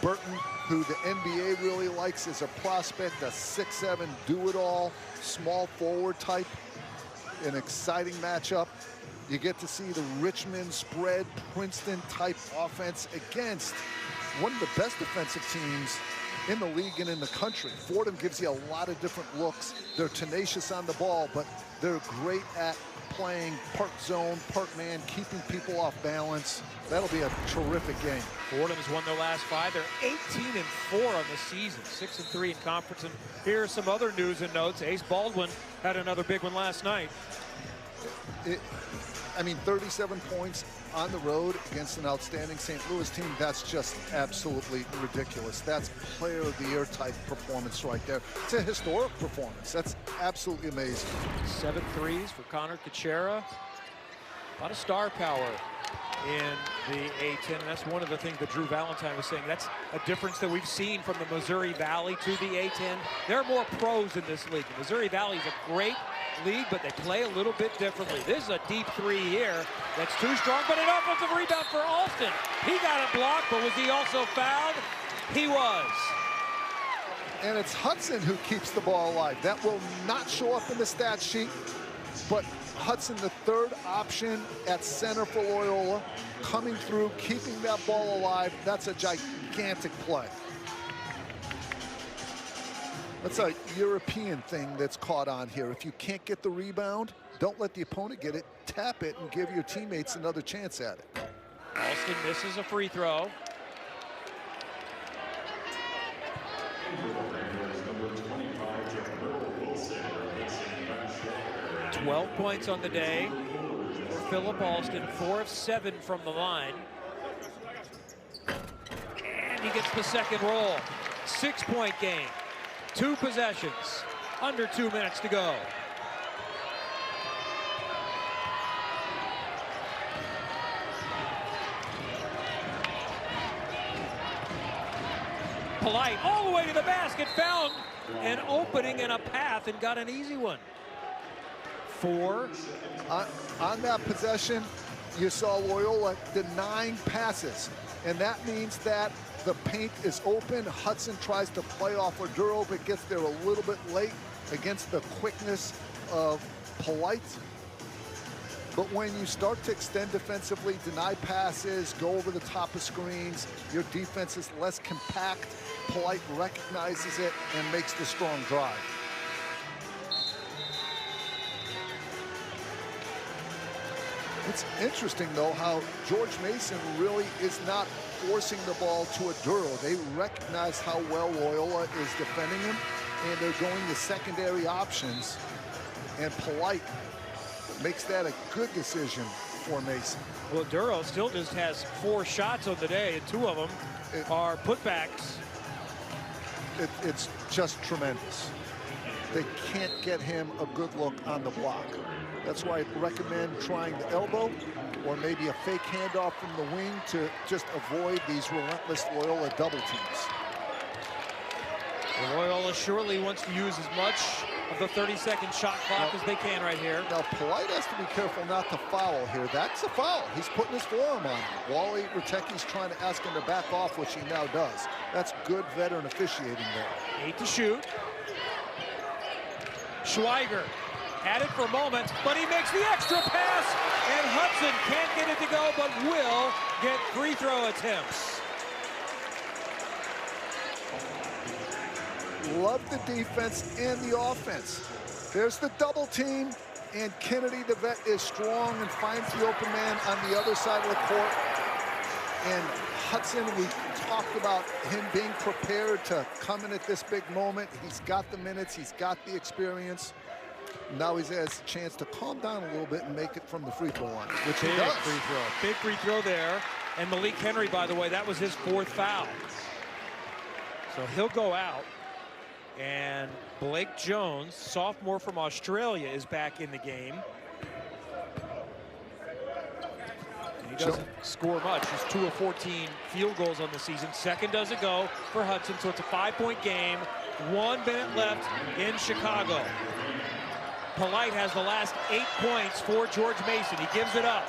Burton, who the NBA really likes as a prospect, a 6'7" do-it-all, small forward type. An exciting matchup. You get to see the Richmond spread, Princeton type offense against one of the best defensive teams in the league and in the country. Fordham gives you a lot of different looks. They're tenacious on the ball, but they're great at playing part zone, part man, keeping people off balance. That'll be a terrific game. Fordham's won their last 5. They're 18-4 on the season, 6-3 in conference. And here are some other news and notes. Ace Baldwin had another big one last night. I mean, 37 points on the road against an outstanding St. Louis team, that's just absolutely ridiculous. That's player of the year type performance right there. It's a historic performance. That's absolutely amazing. 7 threes for Connor Kuchera. A lot of star power in the A-10, and that's one of the things that Drew Valentine was saying. That's a difference that we've seen from the Missouri Valley to the A-10. There are more pros in this league. The Missouri Valley is a great league, but they play a little bit differently. This is a deep 3 here that's too strong, but an offensive rebound for Alston. He got it blocked, but was he also fouled? He was. And it's Hudson who keeps the ball alive. That will not show up in the stat sheet, But Hudson, the third option at center for Loyola, coming through, keeping that ball alive. That's a gigantic play. That's a European thing that's caught on here. If you can't get the rebound, don't let the opponent get it. Tap it and give your teammates another chance at it. Alston misses a free throw. 12 points on the day for Philip Alston, 4 of 7 from the line. And he gets the second roll. 6-point game, 2 possessions, under 2 minutes to go. Polite all the way to the basket, found an opening and a path and got an easy one. 4. On that possession, you saw Loyola denying passes, and that means that the paint is open. Hudson tries to play off Oduro, but gets there a little bit late against the quickness of Polite. But when you start to extend defensively, deny passes, go over the top of screens, your defense is less compact. Polite recognizes it and makes the strong drive. It's interesting, though, how George Mason really is not forcing the ball to Oduro. They recognize how well Loyola is defending him, and they're going to secondary options. And Polite makes that a good decision for Mason. Well, Oduro still just has 4 shots on the day, and 2 of them are putbacks. It's just tremendous. They can't get him a good look on the block. That's why I'd recommend trying the elbow or maybe a fake handoff from the wing to just avoid these relentless Loyola double teams. Well, Loyola surely wants to use as much of the 30-second shot clock as they can right here. Now, Polite has to be careful not to foul here. That's a foul. He's putting his forearm on him. Wally Rateki's trying to ask him to back off, which he now does. That's good veteran officiating there. 8 to shoot. Schweiger had it for a moment, but he makes the extra pass, and Hudson can't get it to go, but will get free throw attempts. Love the defense and the offense. There's the double team, and Kennedy, the vet, is strong and finds the open man on the other side of the court. And Hudson, we talked about him being prepared to come in at this big moment. He's got the minutes, he's got the experience. Now he has a chance to calm down a little bit and make it from the free throw line, which he does. Free throw. Big free throw there. And Malik Henry, by the way, that was his 4th foul. So he'll go out. And Blake Jones, sophomore from Australia, is back in the game. He doesn't score much. He's 2 of 14 field goals on the season. Second doesn't go for Hudson, so it's a 5-point game. 1 minute left in Chicago. Polite has the last 8 points for George Mason. He gives it up.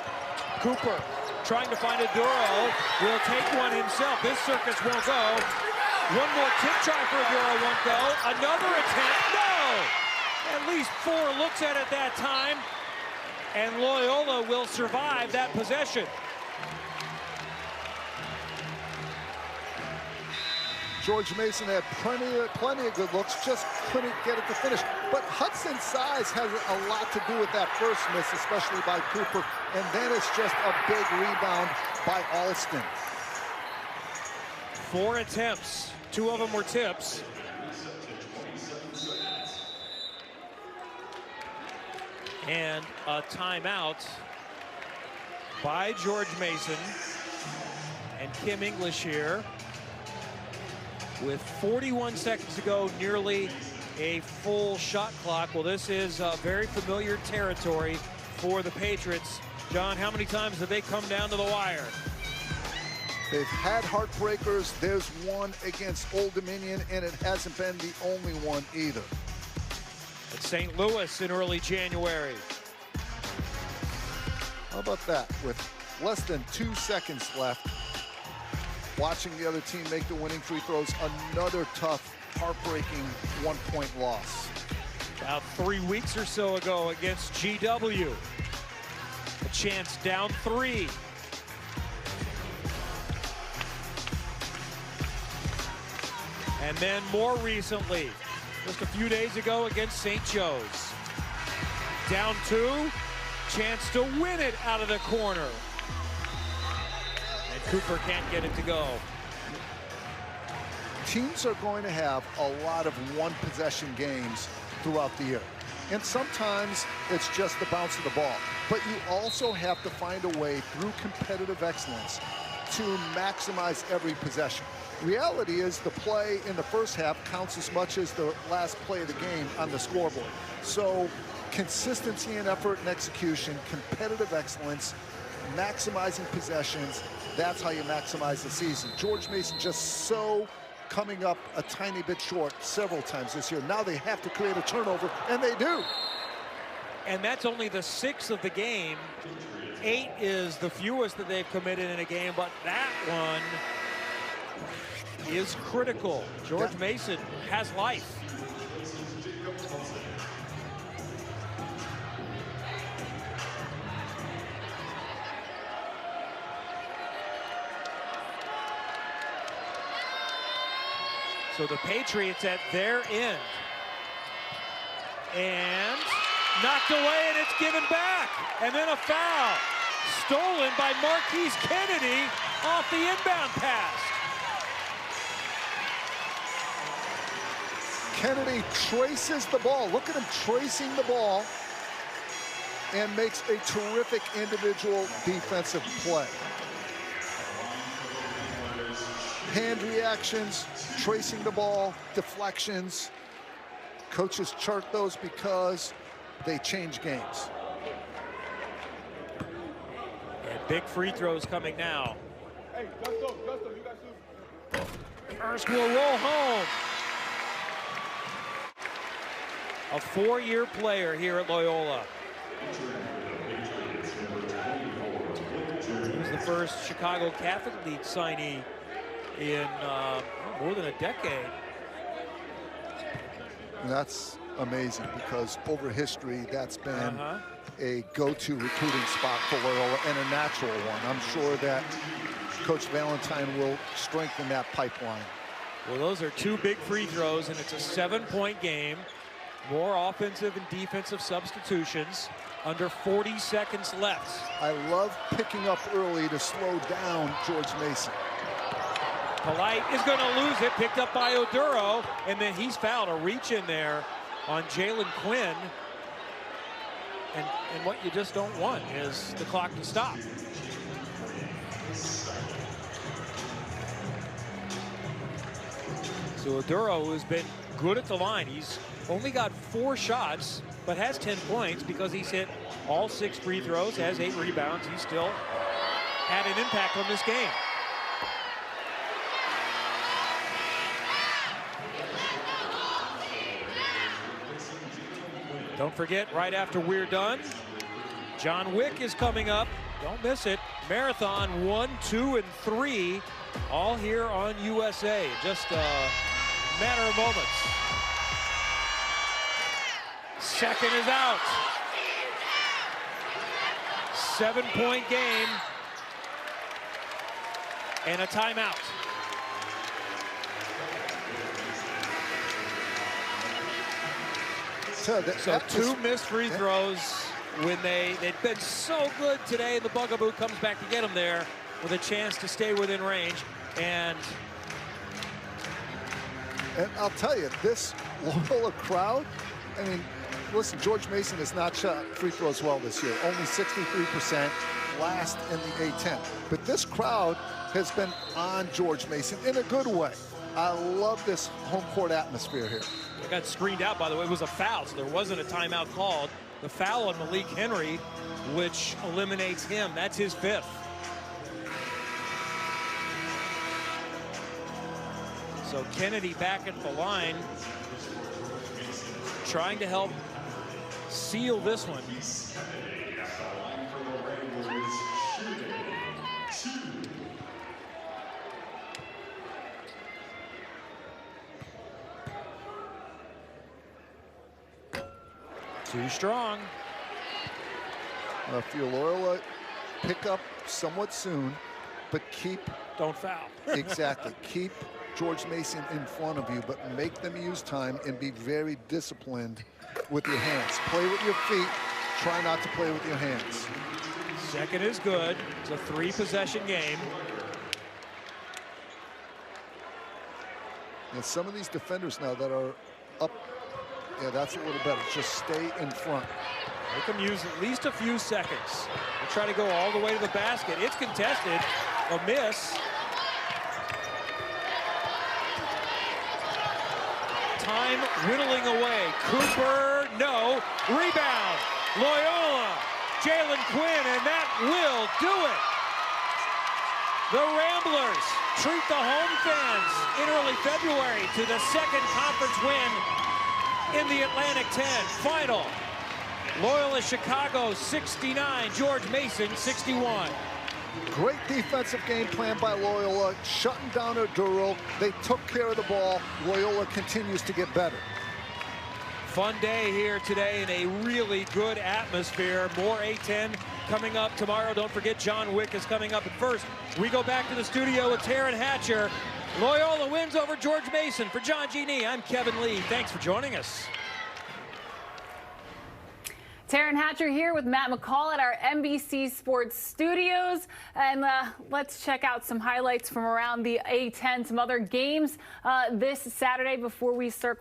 Cooper trying to find Oduro. Will take one himself. This circus won't go. One more tip try for Oduro won't go. Another attempt. No! At least 4 looks at it that time. And Loyola will survive that possession. George Mason had plenty of good looks, just couldn't get it to finish. But Hudson's size has a lot to do with that first miss, especially by Cooper. And then it's just a big rebound by Alston. 4 attempts, 2 of them were tips. And a timeout by George Mason and Kim English here. With 41 seconds to go, nearly a full shot clock. Well, this is very familiar territory for the Patriots. John, how many times have they come down to the wire? They've had heartbreakers. There's one against Old Dominion, and it hasn't been the only one either. At St. Louis in early January. How about that? With less than 2 seconds left, watching the other team make the winning free throws, another tough, heartbreaking 1-point loss. About 3 weeks or so ago against GW. A chance down 3. And then more recently, just a few days ago against St. Joe's. Down 2, chance to win it out of the corner. And Cooper can't get it to go. Teams are going to have a lot of one-possession games throughout the year. And sometimes it's just the bounce of the ball. But you also have to find a way through competitive excellence to maximize every possession. Reality is the play in the first half counts as much as the last play of the game on the scoreboard. So consistency in effort and execution, competitive excellence, maximizing possessions, that's how you maximize the season. George Mason just so coming up a tiny bit short several times this year. Now they have to create a turnover, and they do. And that's only the 6th of the game. 8 is the fewest that they've committed in a game, but that one is critical. George Mason has life. So the Patriots at their end. And knocked away, and it's given back. And then a foul. Stolen by Marquise Kennedy off the inbound pass. Kennedy traces the ball. Look at him tracing the ball and makes a terrific individual defensive play. Hand reactions, tracing the ball, deflections. Coaches chart those because they change games. And big free throws coming now. Hey, Gusto, you got shoes. First will roll home. A 4-year player here at Loyola. He was the first Chicago Catholic League signee in more than a decade. That's amazing because over history, that's been a go-to recruiting spot for Loyola and a natural one. I'm sure that Coach Valentine will strengthen that pipeline. Well, those are 2 big free throws, and it's a 7-point game. More offensive and defensive substitutions. Under 40 seconds left. I love picking up early to slow down George Mason. Polite is going to lose it, picked up by Oduro, and then he's fouled. A reach in there on Jalen Quinn. And what you just don't want is the clock to stop. So Oduro, who's been good at the line, he's only got 4 shots, but has 10 points because he's hit all 6 free throws, has 8 rebounds. He's still had an impact on this game. Don't forget, right after we're done, John Wick is coming up. Don't miss it. Marathon 1, 2, and 3, all here on USA. Just a matter of moments. Second is out. 7-point game. And a timeout. So 2 missed free throws when they'd been so good today. The bugaboo comes back to get them there with a chance to stay within range. And I'll tell you, this Loyola crowd, I mean, listen, George Mason has not shot free throws well this year. Only 63%, last in the A-10. But this crowd has been on George Mason in a good way. I love this home court atmosphere here. It got screened out, by the way. It was a foul, so there wasn't a timeout called. The foul on Malik Henry, which eliminates him. That's his 5th. So Kennedy back at the line, trying to help seal this one. Too strong. If you're Loyola, pick up somewhat soon, but keep Don't foul. exactly keep George Mason in front of you, but make them use time and be very disciplined with your hands. Play with your feet. Try not to play with your hands. Second is good. It's a 3-possession game. And some of these defenders now that are up, yeah, that's a little better. Just stay in front. Make them use at least a few seconds. They'll try to go all the way to the basket. It's contested. A miss. Time whittling away. Cooper, no. Rebound. Loyola. Jalen Quinn, and that will do it. The Ramblers treat the home fans in early February to the second conference win in the Atlantic 10. Final. Loyola Chicago 69, George Mason 61. Great defensive game plan by Loyola, shutting down Arduro. They took care of the ball. Loyola continues to get better. Fun day here today in a really good atmosphere. More A10 coming up tomorrow. Don't forget John Wick is coming up. But first, we go back to the studio with Taryn Hatcher. Loyola wins over George Mason. For John G. Nee, I'm Kevin Lee. Thanks for joining us. Taryn Hatcher here with Matt McCall at our NBC Sports studios. And let's check out some highlights from around the A10, some other games this Saturday before we circle